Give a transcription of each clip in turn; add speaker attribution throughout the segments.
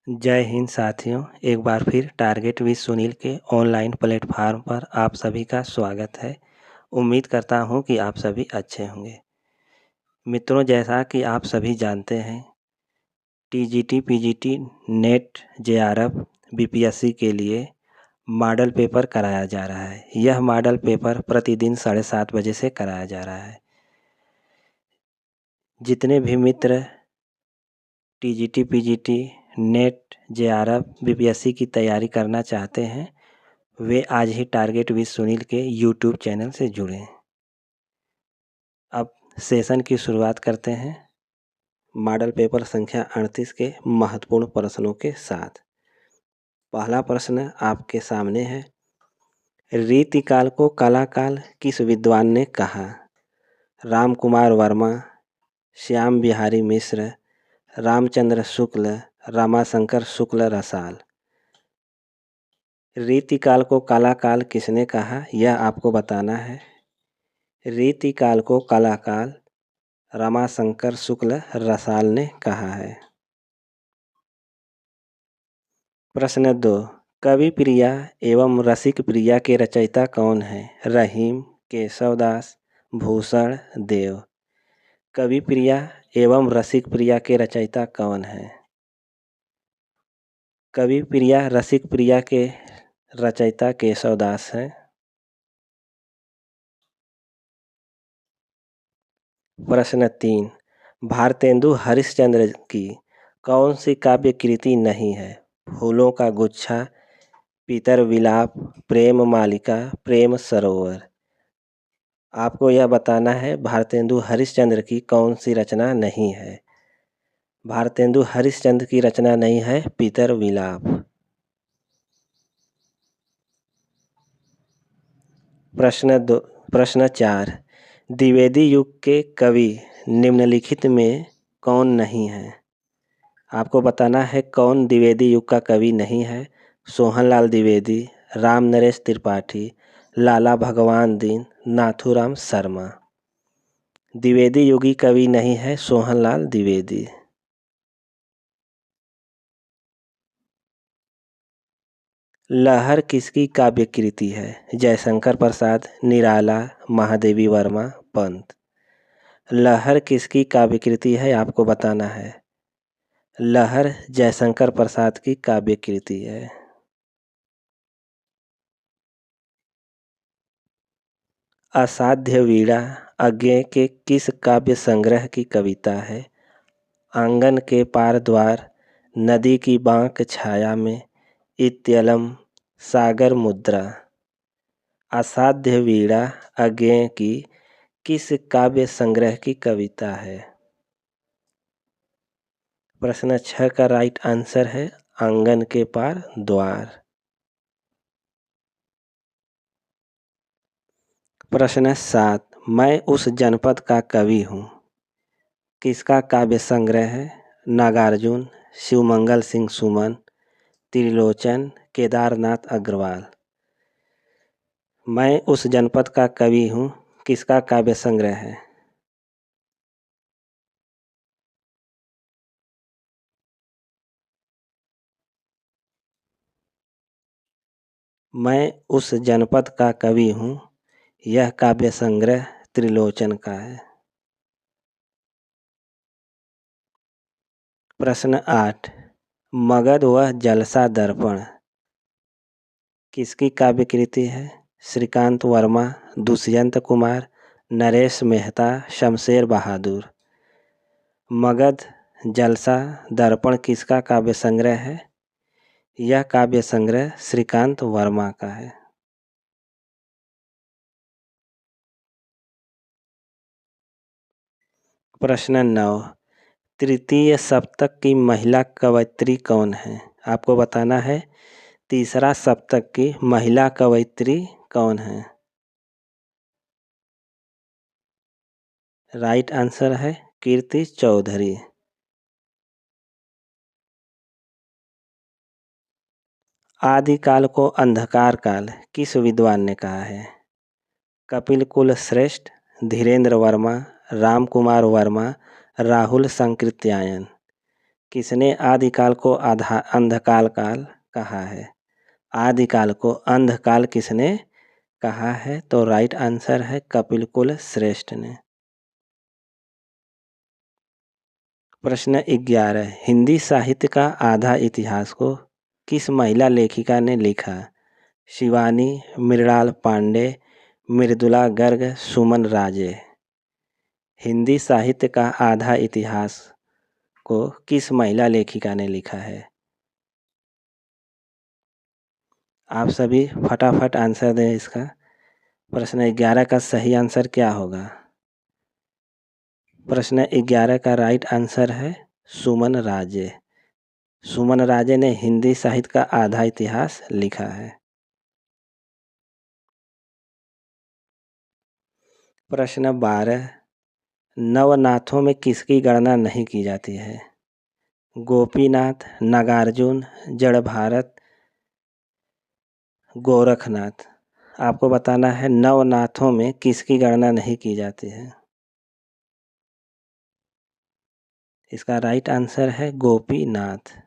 Speaker 1: जय हिंद साथियों, एक बार फिर टारगेट विद सुनील के ऑनलाइन प्लेटफार्म पर आप सभी का स्वागत है। उम्मीद करता हूं कि आप सभी अच्छे होंगे। मित्रों, जैसा कि आप सभी जानते हैं, TGT, PGT, NET, JRF, BPSC के लिए मॉडल पेपर कराया जा रहा है। यह मॉडल पेपर प्रतिदिन 7:30 बजे से कराया जा रहा है। जितने भी मित्र TGT, PGT, NET, JRF, BPSC की तैयारी करना चाहते हैं, वे आज ही टारगेट विद सुनील के यूट्यूब चैनल से जुड़ें। अब सेशन की शुरुआत करते हैं मॉडल पेपर संख्या 38 के महत्वपूर्ण प्रश्नों के साथ। पहला प्रश्न आपके सामने है। रीतिकाल को कलाकाल किस विद्वान ने कहा? राम कुमार वर्मा, श्याम बिहारी मिश्र, रामचंद्र शुक्ल, रमाशंकर शुक्ल रसाल। रीतिकाल को कलाकाल किसने कहा, यह आपको बताना है। रीतिकाल को कलाकाल रमाशंकर शुक्ल रसाल ने कहा है। प्रश्न 2, कवि प्रिया एवं रसिक प्रिया के रचयिता कौन है? रहीम, केशवदास, भूषण, देव। कवि प्रिया एवं रसिक प्रिया के रचयिता कौन है? कवि प्रिया रसिक प्रिया के रचयिता केशवदास हैं। प्रश्न 3, भारतेंदु हरिश्चंद्र की कौन सी काव्य कृति नहीं है? फूलों का गुच्छा, पितर विलाप, प्रेम मालिका, प्रेम सरोवर। आपको यह बताना है भारतेंदु हरिश्चंद्र की कौन सी रचना नहीं है। भारतेंदु हरिश्चंद्र की रचना नहीं है पितर विलाप। प्रश्न 4, द्विवेदी युग के कवि निम्नलिखित में कौन नहीं है? आपको बताना है कौन द्विवेदी युग का कवि नहीं है। सोहनलाल द्विवेदी, राम नरेश त्रिपाठी, लाला भगवान दीन, नाथूराम शर्मा। द्विवेदी युगी कवि नहीं है सोहनलाल द्विवेदी। लहर किसकी काव्य कृति है? जयशंकर प्रसाद, निराला, महादेवी वर्मा, पंत। लहर किसकी काव्य कृति है, आपको बताना है। लहर जयशंकर प्रसाद की काव्य कृति है। असाध्य वीणा अज्ञेय के किस काव्य संग्रह की कविता है? आंगन के पार द्वार, नदी की बांक छाया में, इत्यलम, सागर मुद्रा। असाध्य वीणा अज्ञेय की किस काव्य संग्रह की कविता है? प्रश्न 6 का राइट आंसर है आंगन के पार द्वार। प्रश्न 7, मैं उस जनपद का कवि हूँ किसका काव्य संग्रह है? नागार्जुन, शिवमंगल सिंह सुमन, त्रिलोचन, केदारनाथ अग्रवाल। मैं उस जनपद का कवि हूँ किसका काव्य संग्रह है? मैं उस जनपद का कवि हूँ, यह काव्य संग्रह त्रिलोचन का है। प्रश्न 8, मगध व जलसा दर्पण किसकी काव्य कृति है? श्रीकांत वर्मा, दुष्यंत कुमार, नरेश मेहता, शमशेर बहादुर। मगध जलसा दर्पण किसका काव्य संग्रह है? यह काव्य संग्रह श्रीकांत वर्मा का है। प्रश्न 9, तृतीय सप्तक की महिला कवयित्री कौन है? आपको बताना है तीसरा सप्तक की महिला कवयित्री कौन है? राइट आंसर है कीर्ति चौधरी। आदिकाल को अंधकार काल किस विद्वान ने कहा है? कपिल कुल श्रेष्ठ, धीरेन्द्र वर्मा, राम कुमार वर्मा, राहुल संकृत्यायन। किसने आदिकाल को अंधकाल काल कहा है? आदिकाल को अंधकाल किसने कहा है? तो राइट आंसर है कपिल कुल श्रेष्ठ ने। प्रश्न 11, हिंदी साहित्य का आधा इतिहास को किस महिला लेखिका ने लिखा? शिवानी, मृणाल पांडे, मृदुला गर्ग, सुमन राजे। हिंदी साहित्य का आधा इतिहास को किस महिला लेखिका ने लिखा है? आप सभी फटाफट आंसर दें इसका। प्रश्न 11 का सही आंसर क्या होगा? प्रश्न 11 का राइट आंसर है सुमन राजे। सुमन राजे ने हिंदी साहित्य का आधा इतिहास लिखा है। प्रश्न 12, नवनाथों में किसकी गणना नहीं की जाती है? गोपीनाथ, नागार्जुन, जड़ भारत, गोरखनाथ। आपको बताना है नवनाथों में किसकी गणना नहीं की जाती है। इसका राइट आंसर है गोपीनाथ।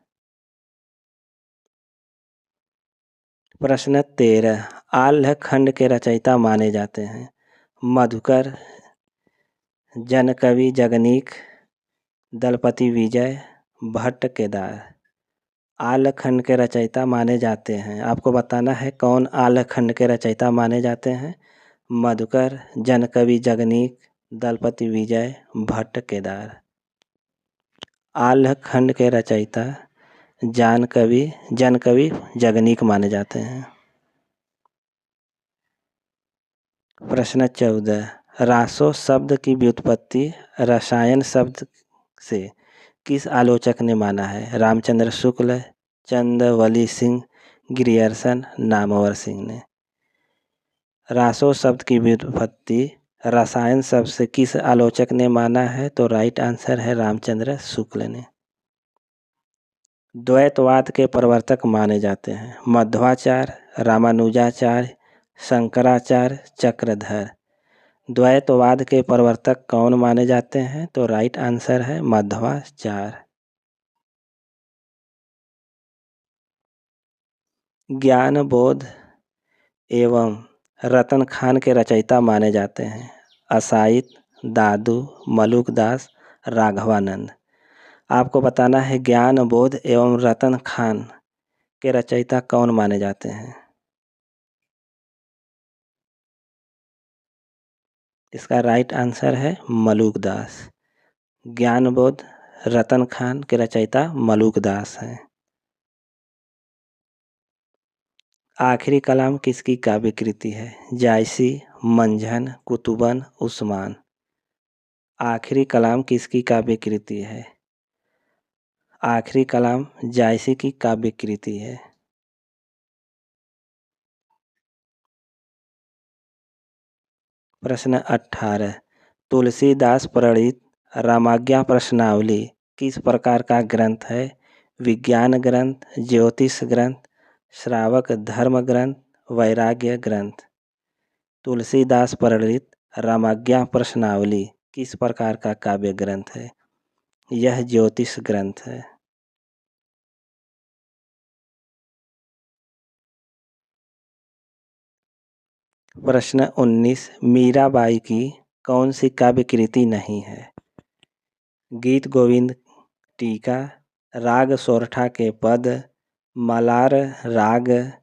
Speaker 1: प्रश्न 13, आल्ह खंड के रचयिता माने जाते हैं? मधुकर, जनकवि जगनीक, दलपति विजय, भट्ट केदार। आल्ह खंड के रचयिता माने जाते हैं। आपको बताना है कौन आल्ह खंड के रचयिता माने जाते हैं? मधुकर, जनकवि जगनीक, दलपति विजय, भट्ट केदार। आल्ह खंड के रचयिता जनकवि जगनीक माने जाते हैं। प्रश्न 14, रासो शब्द की व्युत्पत्ति रसायन शब्द से किस आलोचक ने माना है? रामचंद्र शुक्ल, चंद्रवली सिंह, ग्रियर्सन, नामवर सिंह ने। रासो शब्द की व्युत्पत्ति रसायन शब्द से किस आलोचक ने माना है? तो राइट आंसर है रामचंद्र शुक्ल ने। द्वैतवाद के प्रवर्तक माने जाते हैं? मध्वाचार्य, रामानुजाचार्य, शंकराचार्य, चक्रधर। द्वैतवाद के प्रवर्तक कौन माने जाते हैं? तो राइट आंसर है मध्वाचार्य। ज्ञान बोध एवं रतन खान के रचयिता माने जाते हैं? असाइद, दादू, मलुकदास, राघवानंद। आपको बताना है ज्ञान बोध एवं रतन खान के रचयिता कौन माने जाते हैं? इसका राइट आंसर है मलुकदास। ज्ञान बोध रतन खान के रचयिता मलुकदास हैं। आखिरी कलाम किसकी काव्य कृति है? जायसी, मंझन, कुतुबन, उस्मान। आखिरी कलाम किसकी काव्य कृति है? आखिरी कलाम जायसी की काव्य कृति है। प्रश्न 18, तुलसीदास प्रणीत रामाज्ञा प्रश्नावली किस प्रकार का ग्रंथ है? विज्ञान ग्रंथ, ज्योतिष ग्रंथ, श्रावक धर्म ग्रंथ, वैराग्य ग्रंथ। तुलसीदास प्रणीत रामाज्ञा प्रश्नावली किस प्रकार का काव्य ग्रंथ है? यह ज्योतिष ग्रंथ है। प्रश्न 19, मीराबाई की कौन सी काव्य कृति नहीं है? गीत गोविंद टीका, राग सोरठा के पद, मलार राग,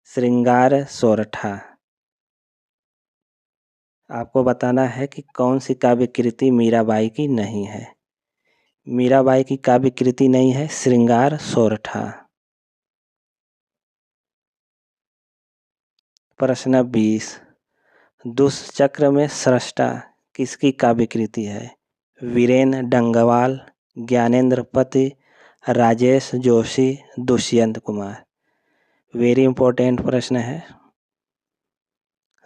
Speaker 1: श्रृंगार सोरठा। आपको बताना है कि कौन सी काव्य कृति मीराबाई की नहीं है। मीराबाई की काव्य कृति नहीं है श्रृंगार सोरठा। प्रश्न 20, दुष्चक्र में सृष्टा किसकी काव्य कृति है? वीरेन डंगवाल, ज्ञानेंद्र पति, राजेश जोशी, दुष्यंत कुमार। वेरी इंपॉर्टेंट प्रश्न है।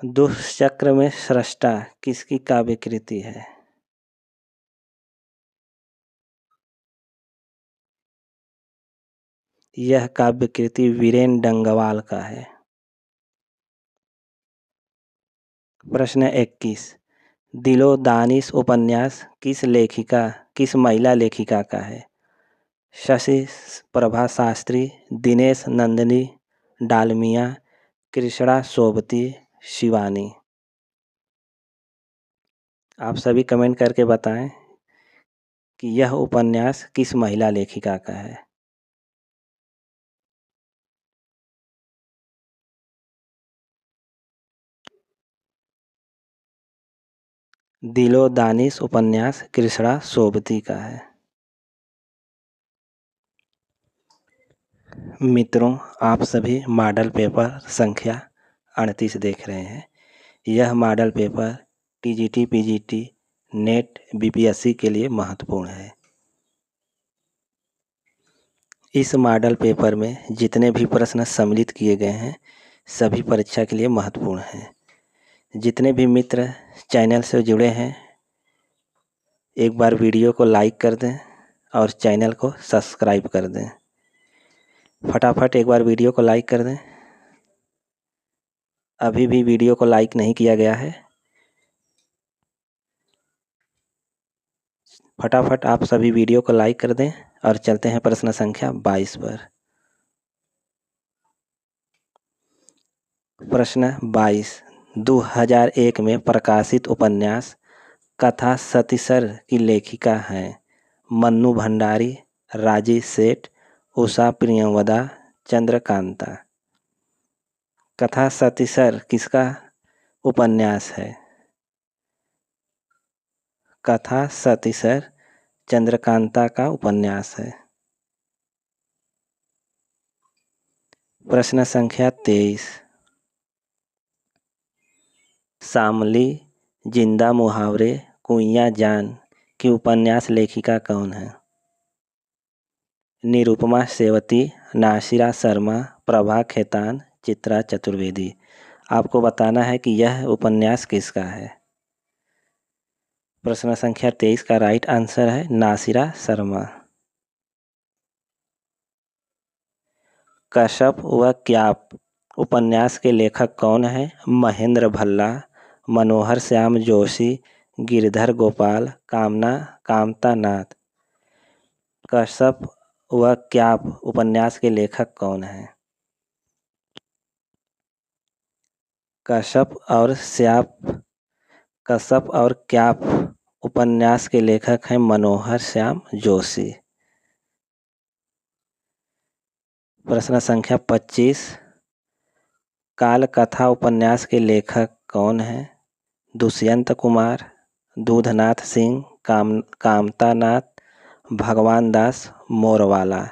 Speaker 1: दुष्चक्र में सृष्टा किसकी काव्य कृति है? यह काव्य कृति वीरेन डंगवाल का है। प्रश्न 21, दिलो दानिश उपन्यास किस महिला लेखिका का है? शशि प्रभा शास्त्री, दिनेश नंदिनी डालमिया, कृष्णा सोबती, शिवानी। आप सभी कमेंट करके बताएं कि यह उपन्यास किस महिला लेखिका का है। दिलो दानिश उपन्यास कृष्णा सोबती का है। मित्रों, आप सभी मॉडल पेपर संख्या 38 देख रहे हैं। यह model paper TGT, PGT, net, BPSC के लिए महत्वपूर्ण है। इस मॉडल पेपर में जितने भी प्रश्न सम्मिलित किए गए हैं सभी परीक्षा के लिए महत्वपूर्ण हैं। जितने भी मित्र चैनल से जुड़े हैं एक बार वीडियो को लाइक कर दें और चैनल को सब्सक्राइब कर दें। फटाफट एक बार वीडियो को लाइक कर दें। अभी भी वीडियो को लाइक नहीं किया गया है। फटाफट आप सभी वीडियो को लाइक कर दें और चलते हैं प्रश्न संख्या 22 पर। प्रश्न 22, 2001 में प्रकाशित उपन्यास कथा सतीसर की लेखिका हैं मन्नू भंडारी, राजी सेठ, उषा प्रियंवदा, चंद्रकांता। कथा सतीसर किसका उपन्यास है? कथा सतीसर चंद्रकांता का उपन्यास है। प्रश्न संख्या 23, शामली, जिंदा मुहावरे, कुइयां जान की उपन्यास लेखिका कौन है? निरुपमा सेवती, नासिरा शर्मा, प्रभा खेतान, चित्रा चतुर्वेदी। आपको बताना है कि यह उपन्यास किसका है। प्रश्न संख्या 23 का राइट आंसर है नासिरा शर्मा। कश्यप व क्याप उपन्यास के लेखक कौन है? महेंद्र भल्ला, मनोहर श्याम जोशी, गिरधर गोपाल, कामता नाथ। कश्यप व क्याप उपन्यास के लेखक कौन हैं? कश्यप और क्याप उपन्यास के लेखक हैं मनोहर श्याम जोशी। प्रश्न संख्या 25, काल कथा उपन्यास के लेखक कौन हैं? दुष्यंत कुमार, दूधनाथ सिंह, कामता नाथ, भगवान दास मोरवाला।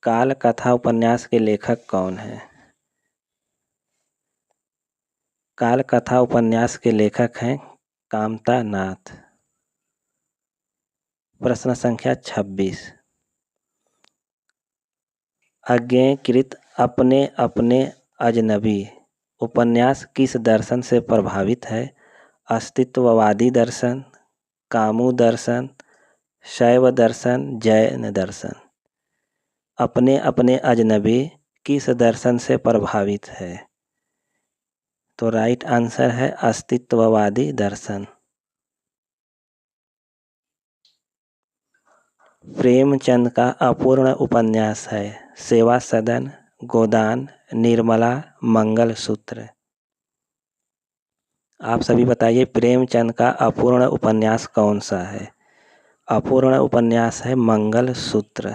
Speaker 1: काल कथा उपन्यास के लेखक कौन हैं? काल कथा उपन्यास के लेखक हैं कामता नाथ। प्रश्न संख्या 26, अज्ञेयकृत अपने अपने अजनबी उपन्यास किस दर्शन से प्रभावित है? अस्तित्ववादी दर्शन, कामू दर्शन, शैव दर्शन, जैन दर्शन। अपने अपने अजनबी किस दर्शन से प्रभावित है? तो राइट आंसर है अस्तित्ववादी दर्शन। प्रेमचंद का अपूर्ण उपन्यास है सेवा सदन, गोदान, निर्मला, मंगलसूत्र। आप सभी बताइए प्रेमचंद का अपूर्ण उपन्यास कौन सा है? अपूर्ण उपन्यास है मंगलसूत्र।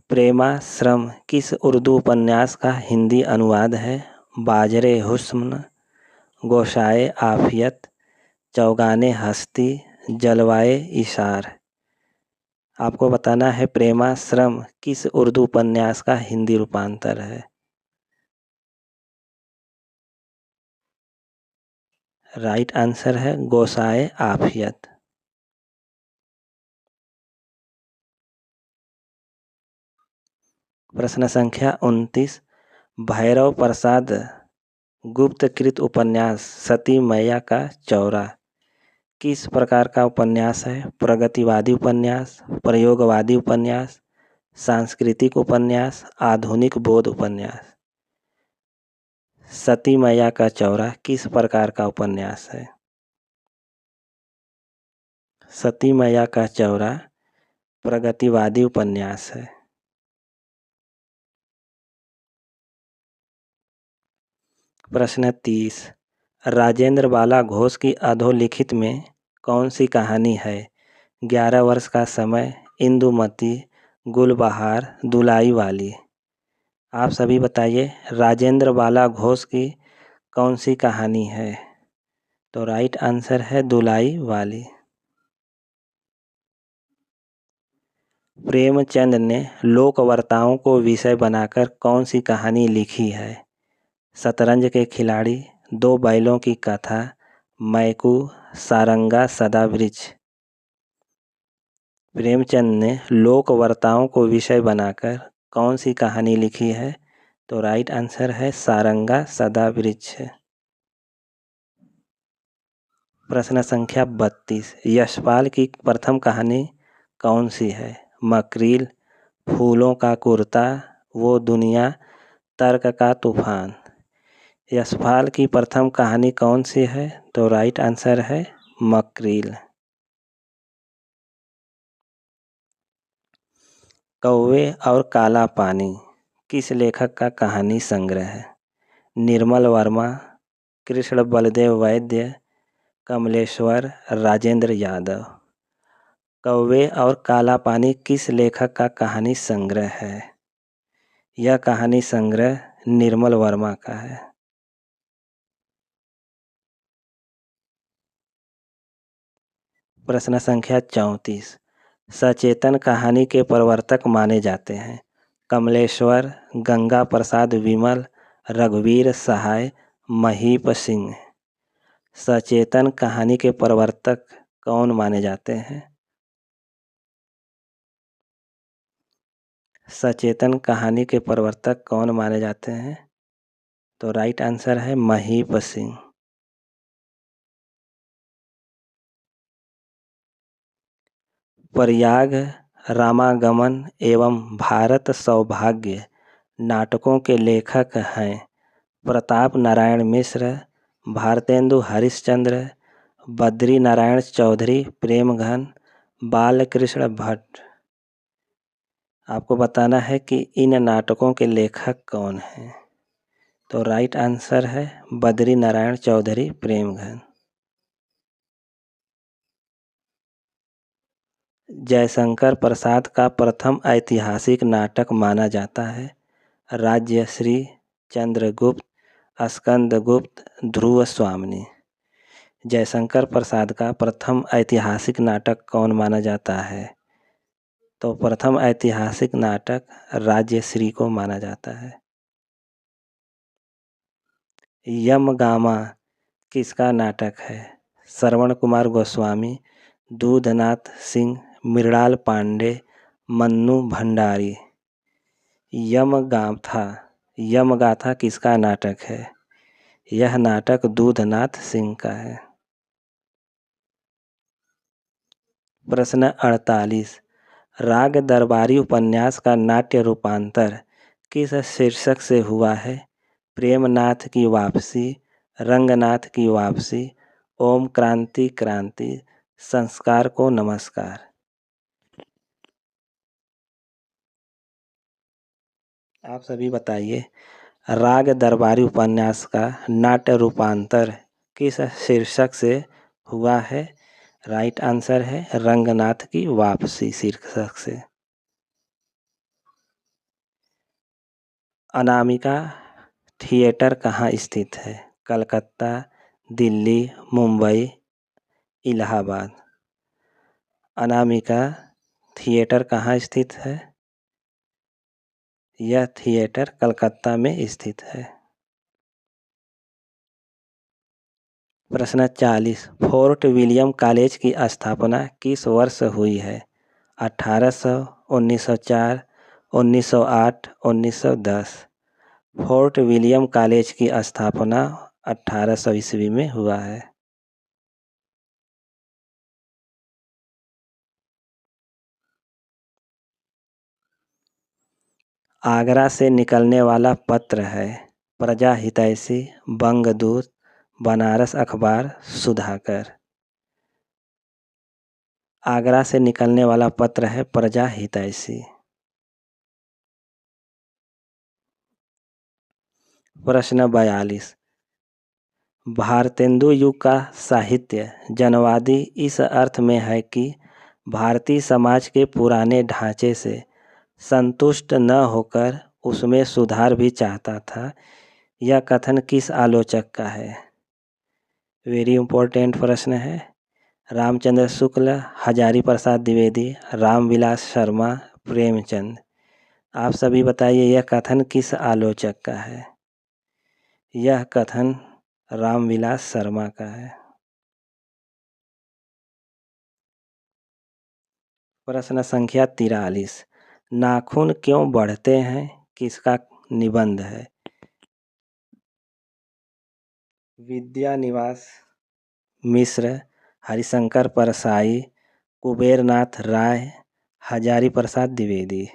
Speaker 1: प्रेमाश्रम किस उर्दू उपन्यास का हिंदी अनुवाद है? बाजरे हुस्न, गोशाए आफियत, चौगाने हस्ती, जलवाए इशार। आपको बताना है प्रेमाश्रम किस उर्दू उपन्यास का हिंदी रूपांतर है। राइट आंसर है गोशाए आफियत। प्रश्न संख्या 29, भैरव प्रसाद गुप्तकृत उपन्यास सती मैया का चौरा किस प्रकार का उपन्यास है? प्रगतिवादी उपन्यास, प्रयोगवादी उपन्यास, सांस्कृतिक उपन्यास, आधुनिक बोध उपन्यास। सती मैया का चौरा किस प्रकार का उपन्यास है? सती मैया का चौरा प्रगतिवादी उपन्यास है। प्रश्न 30, राजेंद्र बाला घोष की अधोलिखित में कौन सी कहानी है? 11 वर्ष का समय, इंदुमती, गुलबहार, दुलाई वाली। आप सभी बताइए, राजेंद्र बाला घोष की कौन सी कहानी है? तो राइट आंसर है दुलाई वाली। प्रेमचंद ने लोकवार्ताओं को विषय बनाकर कौन सी कहानी लिखी है? शतरंज के खिलाड़ी, दो बैलों की कथा, मैकू, सारंगा सदावृक्ष। प्रेमचंद ने लोकवार्ताओं को विषय बनाकर कौन सी कहानी लिखी है? तो राइट आंसर है सारंगा सदावृक्ष। प्रश्न संख्या 32, यशपाल की प्रथम कहानी कौन सी है? मकरील, फूलों का कुर्ता, वो दुनिया, तर्क का तूफान। यशपाल की प्रथम कहानी कौन सी है? तो राइट आंसर है मकरील। कौवे और काला पानी किस लेखक का कहानी संग्रह है? निर्मल वर्मा, कृष्ण बलदेव वैद्य, कमलेश्वर, राजेंद्र यादव। कौवे और काला पानी किस लेखक का कहानी संग्रह है? यह कहानी संग्रह निर्मल वर्मा का है। प्रश्न संख्या 34, सचेतन कहानी के प्रवर्तक माने जाते हैं? कमलेश्वर, गंगा प्रसाद विमल, रघुवीर सहाय, महीप सिंह। सचेतन कहानी के प्रवर्तक कौन माने जाते हैं? सचेतन कहानी के प्रवर्तक कौन माने जाते हैं? तो राइट आंसर है महीप सिंह। प्रयाग, रामागमन एवं भारत सौभाग्य नाटकों के लेखक हैं? प्रताप नारायण मिश्र, भारतेंदु हरिश्चंद्र, बद्री नारायण चौधरी, प्रेमघन, बालकृष्ण भट्ट। आपको बताना है कि इन नाटकों के लेखक कौन हैं। तो राइट आंसर है बद्री नारायण चौधरी, प्रेमघन। जयशंकर प्रसाद का प्रथम ऐतिहासिक नाटक माना जाता है? राज्यश्री, चंद्रगुप्त, स्कंदगुप्त, ध्रुव स्वामिनी। जयशंकर प्रसाद का प्रथम ऐतिहासिक नाटक कौन माना जाता है? तो प्रथम ऐतिहासिक नाटक राज्यश्री को माना जाता है। यमगामा किसका नाटक है? श्रवण कुमार गोस्वामी, दूधनाथ सिंह, मृणाल पांडे, मन्नू भंडारी। यमगाथा किसका नाटक है? यह नाटक दूधनाथ सिंह का है। प्रश्न 48, राग दरबारी उपन्यास का नाट्य रूपांतर किस शीर्षक से हुआ है? प्रेमनाथ की वापसी, रंगनाथ की वापसी, ओम क्रांति क्रांति, संस्कार को नमस्कार। आप सभी बताइए, राग दरबारी उपन्यास का नाट्य रूपांतर किस शीर्षक से हुआ है? राइट आंसर है रंगनाथ की वापसी शीर्षक से। अनामिका थिएटर कहाँ स्थित है? कलकत्ता, दिल्ली, मुंबई, इलाहाबाद। अनामिका थिएटर कहाँ स्थित है? यह थिएटर कलकत्ता में स्थित है। प्रश्न 40, फोर्ट विलियम कॉलेज की स्थापना किस वर्ष हुई है? 1800, 1904, 1908, 1910। फोर्ट विलियम कॉलेज की स्थापना 1800 ईस्वी में हुआ है। आगरा से निकलने वाला पत्र है? प्रजा हितैषी, बंगदूत, बनारस अखबार, सुधाकर। आगरा से निकलने वाला पत्र है प्रजा हितैषी। प्रश्न 42। भारतेंदु युग का साहित्य जनवादी इस अर्थ में है कि भारतीय समाज के पुराने ढांचे से संतुष्ट न होकर उसमें सुधार भी चाहता था। यह कथन किस आलोचक का है? वेरी इंपॉर्टेंट प्रश्न है। रामचंद्र शुक्ल, हजारी प्रसाद द्विवेदी, रामविलास शर्मा, प्रेमचंद। आप सभी बताइए यह कथन किस आलोचक का है? यह कथन रामविलास शर्मा का है। प्रश्न संख्या 43। नाखून क्यों बढ़ते हैं किसका निबंध है? विद्यानिवास मिश्र, हरिशंकर परसाई, कुबेरनाथ राय, हजारी प्रसाद द्विवेदी।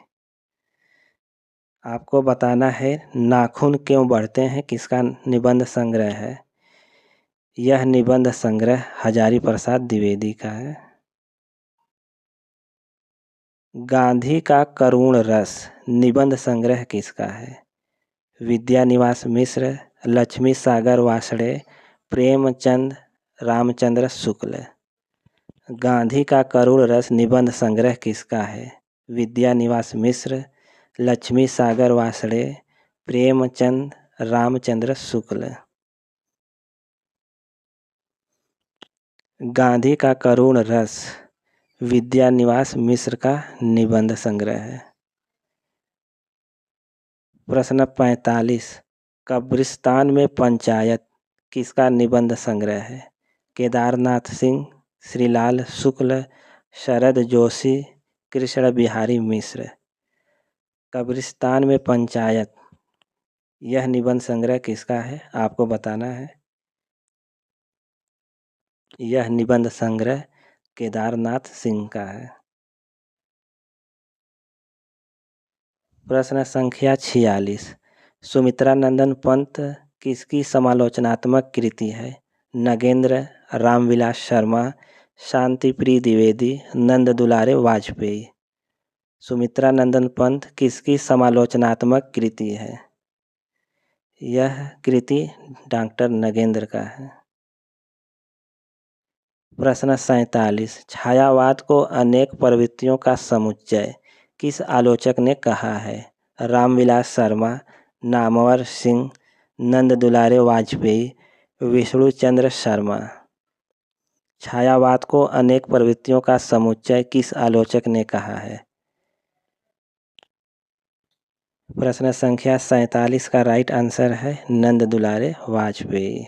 Speaker 1: आपको बताना है नाखून क्यों बढ़ते हैं किसका निबंध संग्रह है? यह निबंध संग्रह हजारी प्रसाद द्विवेदी का है। गांधी का करुण रस निबंध संग्रह किसका है? विद्यानिवास मिश्र, लक्ष्मी सागर वासड़े, प्रेमचंद, रामचंद्र शुक्ल। गांधी का करुण रस निबंध संग्रह किसका है? विद्यानिवास मिश्र, लक्ष्मी सागर वासड़े, प्रेमचंद, रामचंद्र शुक्ल। गांधी का करुण रस विद्यानिवास मिश्र का निबंध संग्रह है। प्रश्न 45। कब्रिस्तान में पंचायत किसका निबंध संग्रह है? केदारनाथ सिंह, श्रीलाल शुक्ल, शरद जोशी, कृष्ण बिहारी मिश्र। कब्रिस्तान में पंचायत यह निबंध संग्रह किसका है? आपको बताना है। यह निबंध संग्रह केदारनाथ सिंह का है। प्रश्न संख्या 46। सुमित्रानंदन पंत किसकी समालोचनात्मक कृति है? नगेंद्र, रामविलास शर्मा, शांतिप्रिय द्विवेदी, नंद दुलारे वाजपेयी। सुमित्रानंदन पंत किसकी समालोचनात्मक कृति है? यह कृति डॉक्टर नगेंद्र का है। प्रश्न 47। छायावाद को अनेक प्रवृत्तियों का समुच्चय किस आलोचक ने कहा है? रामविलास शर्मा, नामवर सिंह, नंद दुलारे वाजपेयी, विष्णु चंद्र शर्मा। छायावाद को अनेक प्रवृत्तियों का समुच्चय किस आलोचक ने कहा है? प्रश्न संख्या 47 का राइट आंसर है नंद दुलारे वाजपेयी।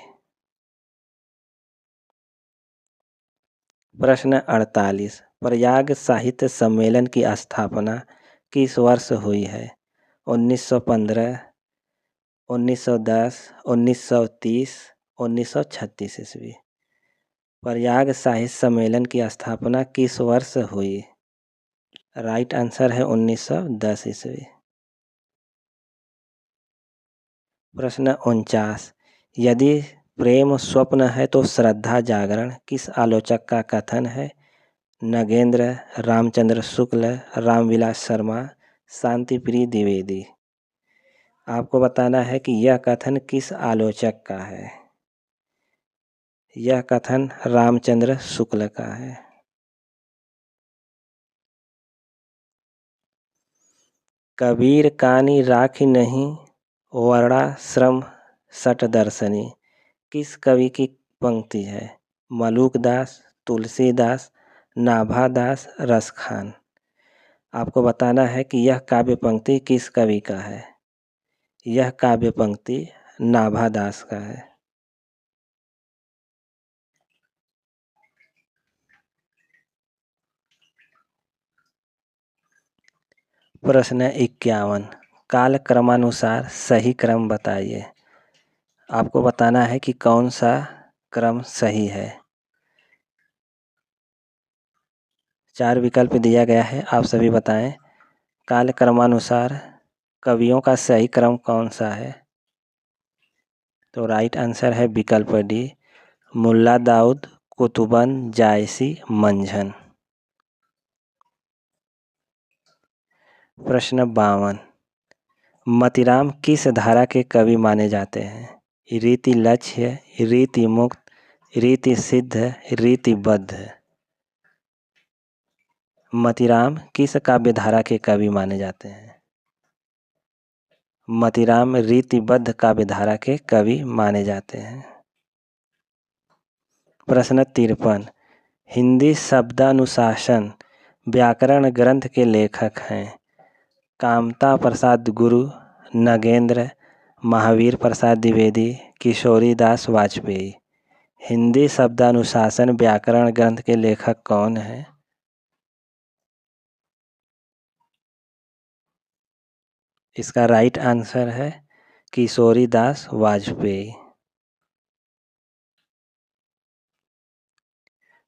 Speaker 1: प्रश्न 48। प्रयाग साहित्य सम्मेलन की स्थापना किस वर्ष हुई है? 1915, 1910, 1930, 1936 ईस्वी। प्रयाग साहित्य सम्मेलन की स्थापना किस वर्ष हुई? राइट आंसर है 1910 ईस्वी। प्रश्न 49। यदि प्रेम स्वप्न है तो श्रद्धा जागरण किस आलोचक का कथन है? नगेंद्र, रामचंद्र शुक्ल, रामविलास शर्मा, शांतिप्रिय द्विवेदी। आपको बताना है कि यह कथन किस आलोचक का है। यह कथन रामचंद्र शुक्ल का है। कबीर कानी राखी नहीं, वर्णाश्रम सट दर्शनी किस कवि की पंक्ति है? मलूकदास, तुलसीदास, नाभादास, रसखान। आपको बताना है कि यह काव्य पंक्ति किस कवि का है। यह काव्य पंक्ति नाभादास का है। प्रश्न 51। काल क्रमानुसार सही क्रम बताइए। आपको बताना है कि कौन सा क्रम सही है। 4 विकल्प दिया गया है, आप सभी बताएं। काल क्रमानुसार कवियों का सही क्रम कौन सा है? तो राइट आंसर है विकल्प डी, मुल्ला दाऊद, कुतुबन, जायसी, मंझन। प्रश्न 52। मतीराम किस धारा के कवि माने जाते हैं? रीति लक्ष्य, रीति मुक्त, रीति सिद्ध, रीतिबद्ध। मतीराम किस काव्य धारा के कवि माने जाते हैं? मतीराम रीतिबद्ध काव्य धारा के कवि माने जाते हैं। प्रश्न 53। हिंदी शब्दानुशासन व्याकरण ग्रंथ के लेखक हैं? कामता प्रसाद गुरु, नगेंद्र, महावीर प्रसाद द्विवेदी, किशोरी दास वाजपेयी। हिंदी शब्दानुशासन व्याकरण ग्रंथ के लेखक कौन हैं? इसका राइट आंसर है किशोरी दास वाजपेयी।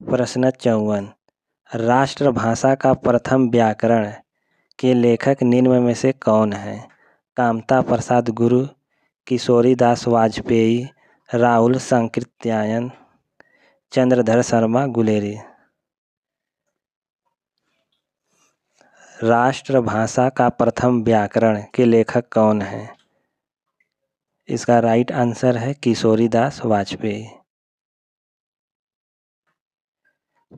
Speaker 1: प्रश्न 54। राष्ट्रभाषा का प्रथम व्याकरण के लेखक निम्न में से कौन है? कामता प्रसाद गुरु, किशोरी दास वाजपेयी, राहुल सांकृत्यायन, चंद्रधर शर्मा गुलेरी। राष्ट्रभाषा का प्रथम व्याकरण के लेखक कौन है? इसका राइट आंसर है किशोरी दास वाजपेयी।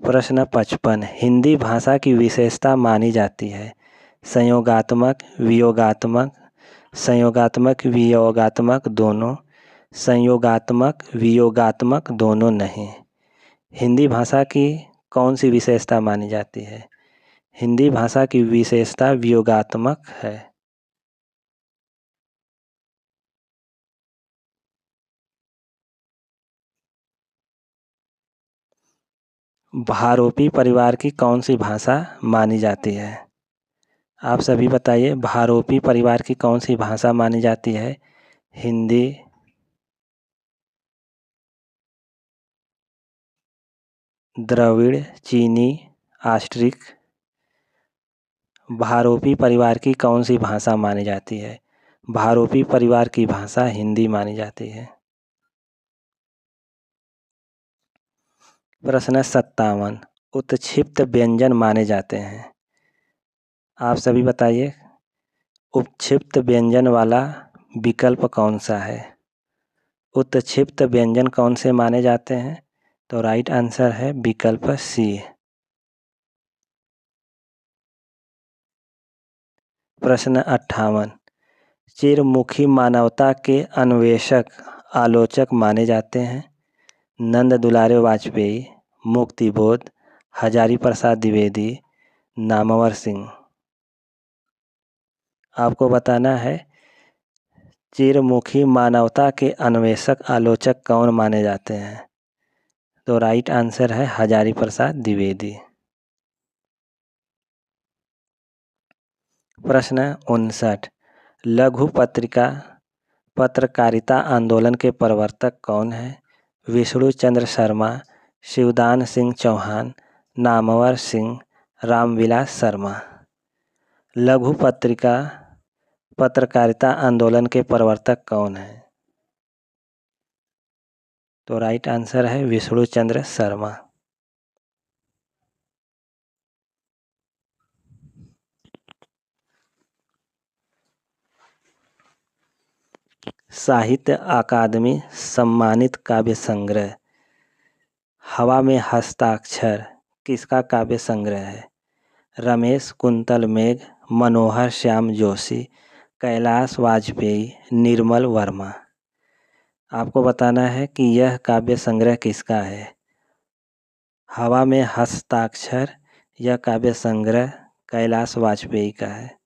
Speaker 1: प्रश्न 55। हिंदी भाषा की विशेषता मानी जाती है? संयोगात्मक, वियोगात्मक, संयोगात्मक वियोगात्मक दोनों, संयोगात्मक वियोगात्मक दोनों नहीं। हिंदी भाषा की कौन सी विशेषता मानी जाती है? हिंदी भाषा की विशेषता वियोगात्मक है। भारोपी परिवार की कौन सी भाषा मानी जाती है? आप सभी बताइए, भारोपी परिवार की कौन सी भाषा मानी जाती है? हिंदी, द्रविड़, चीनी, ऑस्ट्रिक। भारोपी परिवार की कौन सी भाषा मानी जाती है? भारोपी परिवार की भाषा हिंदी मानी जाती है। प्रश्न 57। उत्क्षिप्त व्यंजन माने जाते हैं? आप सभी बताइए, उत्क्षिप्त व्यंजन वाला विकल्प कौन सा है? उत्क्षिप्त व्यंजन कौन से माने जाते हैं? तो राइट आंसर है विकल्प सी। प्रश्न 58। चिरमुखी मानवता के अन्वेषक आलोचक माने जाते हैं? नंद दुलारे वाजपेयी, मुक्तिबोध, हजारी प्रसाद द्विवेदी, नामवर सिंह। आपको बताना है चिरमुखी मानवता के अन्वेषक आलोचक कौन माने जाते हैं? तो राइट आंसर है हजारी प्रसाद द्विवेदी। प्रश्न 59। लघु पत्रिका पत्रकारिता आंदोलन के प्रवर्तक कौन है? विष्णु चंद्र शर्मा, शिवदान सिंह चौहान, नामवर सिंह, रामविलास शर्मा। लघु पत्रिका पत्रकारिता आंदोलन के प्रवर्तक कौन है? तो राइट आंसर है विष्णु चंद्र शर्मा। साहित्य अकादमी सम्मानित काव्य संग्रह हवा में हस्ताक्षर किसका काव्य संग्रह है? रमेश कुंतल मेघ, मनोहर श्याम जोशी, कैलाश वाजपेयी, निर्मल वर्मा। आपको बताना है कि यह काव्य संग्रह किसका है। हवा में हस्ताक्षर यह काव्य संग्रह कैलाश वाजपेयी का है।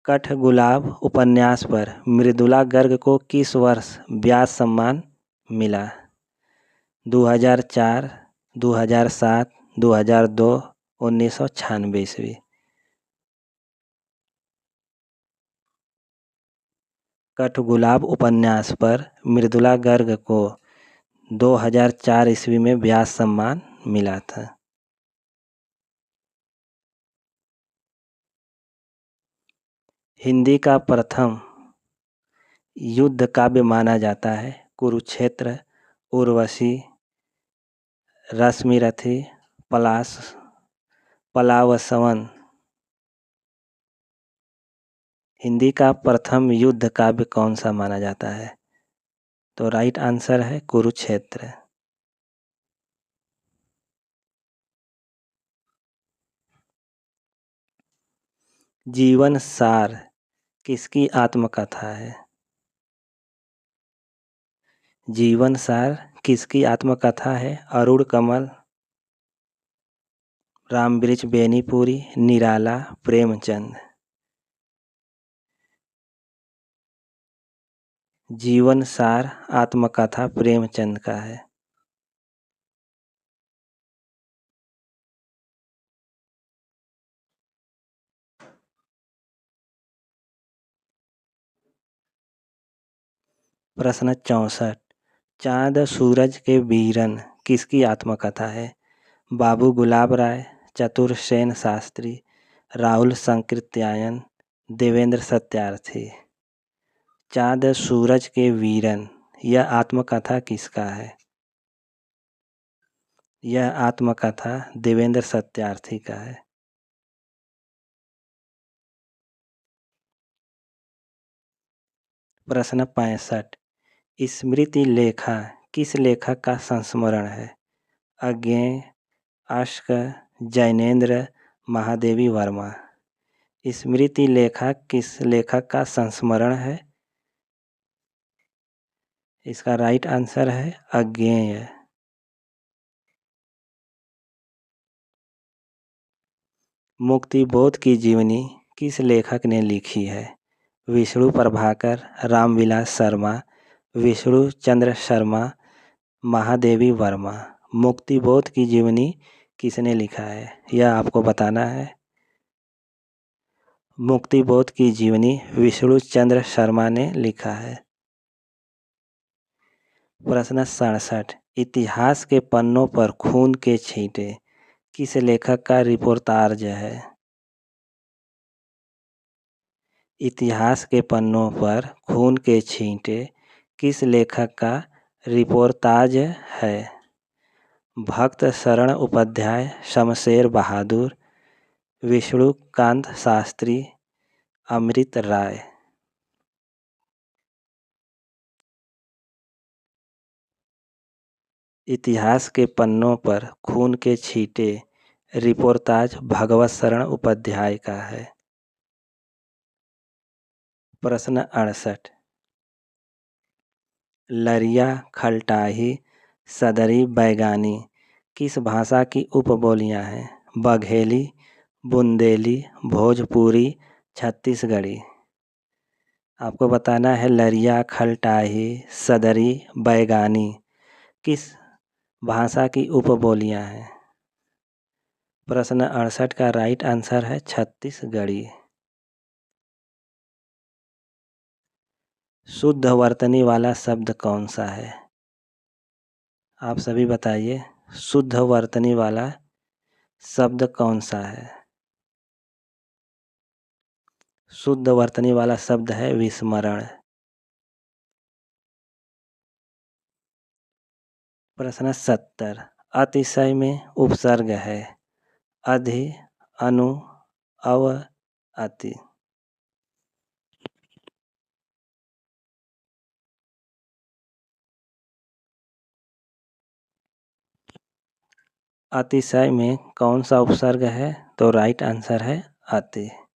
Speaker 1: कठगुलाब उपन्यास पर मृदुला गर्ग को किस वर्ष व्यास सम्मान मिला? 2004, 2007, 2002, 1996 ईस्वी। कठगुलाब उपन्यास पर मृदुला गर्ग को 2004 ईस्वी में व्यास सम्मान मिला था। हिंदी का प्रथम युद्ध काव्य माना जाता है कुरुक्षेत्र, उर्वशी, रश्मिरथी, पलावसवन। हिंदी का प्रथम युद्ध काव्य कौन सा माना जाता है? तो राइट आंसर है कुरुक्षेत्र। जीवन सार किसकी आत्मकथा है? जीवन सार किसकी आत्मकथा है? अरुण कमल, रामवृक्ष बेनीपुरी, निराला, प्रेमचंद। जीवन सार आत्मकथा प्रेमचंद का है। प्रश्न 64। चांद सूरज के वीरन किसकी आत्मकथा है? बाबू गुलाब राय, चतुर सेन शास्त्री, राहुल संकृत्यायन, देवेंद्र सत्यार्थी। चांद सूरज के वीरन, यह आत्मकथा किसका है? यह आत्मकथा देवेंद्र सत्यार्थी का है। प्रश्न 65। स्मृति लेखा किस लेखक का संस्मरण है? अज्ञेय, अश्क, जैनेन्द्र, महादेवी वर्मा। स्मृति लेखा किस लेखक का संस्मरण है? इसका राइट आंसर है अज्ञेय। मुक्तिबोध की जीवनी किस लेखक ने लिखी है? विष्णु प्रभाकर, रामविलास शर्मा, विष्णु चंद्र शर्मा, महादेवी वर्मा। मुक्तिबोध की जीवनी किसने लिखा है? यह आपको बताना है। मुक्तिबोध की जीवनी विष्णु चंद्र शर्मा ने लिखा है। प्रश्न 67। इतिहास के पन्नों पर खून के छींटे किस लेखक का रिपोर्टाज है? इतिहास के पन्नों पर खून के छींटे किस लेखक का रिपोर्टाज है? भक्त शरण उपाध्याय, शमशेर बहादुर, विष्णुकांत शास्त्री, अमृत राय। इतिहास के पन्नों पर खून के छींटे रिपोर्टाज भगवत शरण उपाध्याय का है। प्रश्न 68। लरिया, खलटाही, सदरी, बैगानी किस भाषा की उपबोलियां हैं? बघेली, बुंदेली, भोजपुरी, छत्तीसगढ़ी। आपको बताना है लरिया, खलटाही, सदरी, बैगानी किस भाषा की उपबोलियां हैं? प्रश्न 68 का राइट आंसर है छत्तीसगढ़ी। शुद्ध वर्तनी वाला शब्द कौन सा है? आप सभी बताइए, शुद्ध वर्तनी वाला शब्द कौन सा है? शुद्ध वर्तनी वाला शब्द है विस्मरण। प्रश्न 70। अतिशय में उपसर्ग है अधि, अनु, अव, अति। अतिशय में कौन सा उपसर्ग है? तो राइट आंसर है अति।